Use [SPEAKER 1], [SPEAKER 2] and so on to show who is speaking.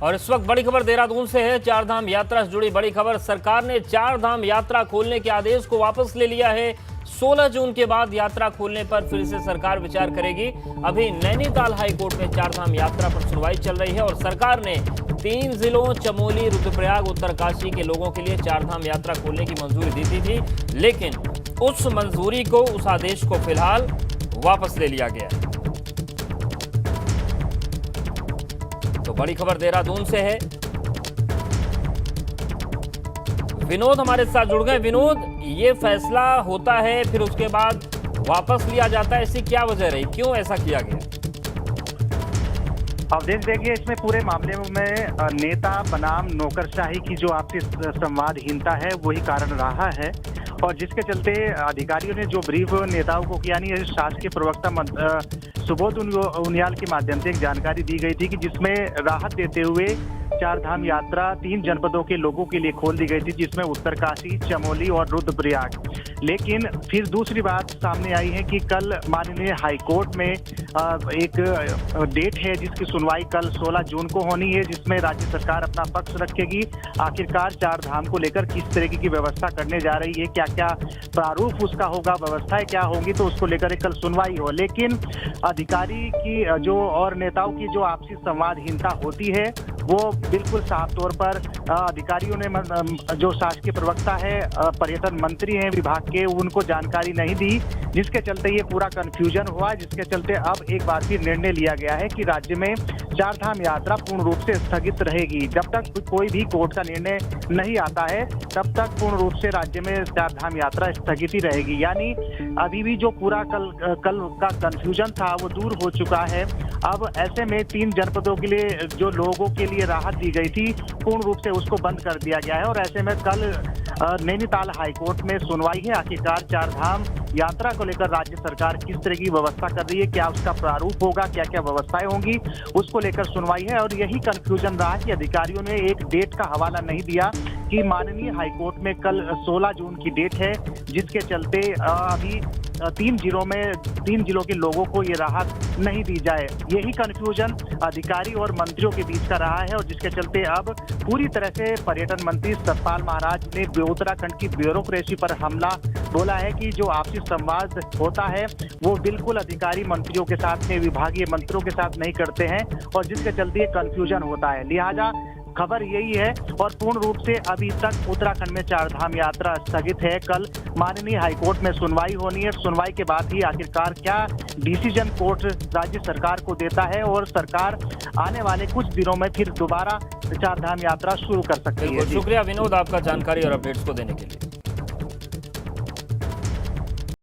[SPEAKER 1] और इस वक्त बड़ी खबर देहरादून से है। चार धाम यात्रा से जुड़ी बड़ी खबर। सरकार ने चार धाम यात्रा खोलने के आदेश को वापस ले लिया है। 16 जून के बाद यात्रा खोलने पर फिर से सरकार विचार करेगी। अभी नैनीताल हाई कोर्ट में चार धाम यात्रा पर सुनवाई चल रही है और सरकार ने 3 जिलों चमोली, रुद्रप्रयाग, उत्तरकाशी के लोगों के लिए चार धाम यात्रा खोलने की मंजूरी दी थी, लेकिन उस मंजूरी को, उस आदेश को फिलहाल वापस ले लिया गया है। तो बड़ी खबर देहरादून से है। विनोद हमारे साथ जुड़ गए। विनोद, ये फैसला होता है फिर उसके बाद वापस लिया जाता है, ऐसी क्या वजह रही, क्यों ऐसा किया गया?
[SPEAKER 2] अवधेश, देखिए, इसमें पूरे मामले में नेता बनाम नौकरशाही की जो आपसी संवादहीनता है वही कारण रहा है और जिसके चलते अधिकारियों ने जो ब्रीफ नेताओं को किया, यानी शासकीय प्रवक्ता सुबोध उनियाल के माध्यम से एक जानकारी दी गई थी कि जिसमें राहत देते हुए चार धाम यात्रा 3 जनपदों के लोगों के लिए खोल दी गई थी, जिसमें उत्तरकाशी, चमोली और रुद्रप्रयाग। लेकिन फिर दूसरी बात सामने आई है कि कल माननीय हाईकोर्ट में एक डेट है जिसकी सुनवाई कल 16 जून को होनी है, जिसमें राज्य सरकार अपना पक्ष रखेगी। आखिरकार चार धाम को लेकर किस तरीके की व्यवस्था करने जा रही है, क्या क्या प्रारूप उसका होगा, व्यवस्थाएं क्या होंगी, तो उसको लेकर कल सुनवाई हो। लेकिन अधिकारी की जो और नेताओं की जो आपसी संवादहीनता होती है वो बिल्कुल साफ तौर पर अधिकारियों ने, जो शासकीय प्रवक्ता है, पर्यटन मंत्री हैं विभाग के, उनको जानकारी नहीं दी, जिसके चलते ये पूरा कंफ्यूजन हुआ, जिसके चलते अब एक बार फिर निर्णय लिया गया है कि राज्य में चार धाम यात्रा पूर्ण रूप से स्थगित रहेगी। जब तक कोई भी कोर्ट का निर्णय नहीं आता है तब तक पूर्ण रूप से राज्य में चार धाम यात्रा स्थगित ही रहेगी। यानी अभी भी जो पूरा कल का कंफ्यूजन था वो दूर हो चुका है। अब ऐसे में 3 जनपदों के लिए जो लोगों के लिए राहत दी गई थी पूर्ण रूप से उसको बंद कर दिया गया है और ऐसे में कल नैनीताल हाईकोर्ट में सुनवाई है। आखिरकार चार धाम यात्रा को लेकर राज्य सरकार किस तरह की व्यवस्था कर रही है, क्या उसका प्रारूप होगा, क्या क्या व्यवस्थाएं होंगी, उसको लेकर सुनवाई है। और यही कंफ्यूजन रहा कि अधिकारियों ने एक डेट का हवाला नहीं दिया कि माननीय हाईकोर्ट में कल 16 जून की डेट है, जिसके चलते अभी 3 जिलों के लोगों को ये राहत नहीं दी जाए। यही कंफ्यूजन अधिकारी और मंत्रियों के बीच का रहा है और जिसके चलते अब पूरी तरह से पर्यटन मंत्री सतपाल महाराज ने उत्तराखंड की ब्यूरोक्रेसी पर हमला बोला है कि जो आपसी संवाद होता है वो बिल्कुल अधिकारी मंत्रियों के साथ में, विभागीय मंत्रियों के साथ नहीं करते हैं और जिसके चलते कंफ्यूजन होता है। लिहाजा खबर यही है और पूर्ण रूप से अभी तक उत्तराखंड में चार धाम यात्रा स्थगित है। कल माननीय हाईकोर्ट में सुनवाई होनी है। सुनवाई के बाद ही आखिरकार क्या डिसीजन कोर्ट राज्य सरकार को देता है और सरकार आने वाले कुछ दिनों में फिर दोबारा चार धाम यात्रा शुरू कर सकती है।
[SPEAKER 1] शुक्रिया विनोद, आपका जानकारी और अपडेट्स को देने के लिए।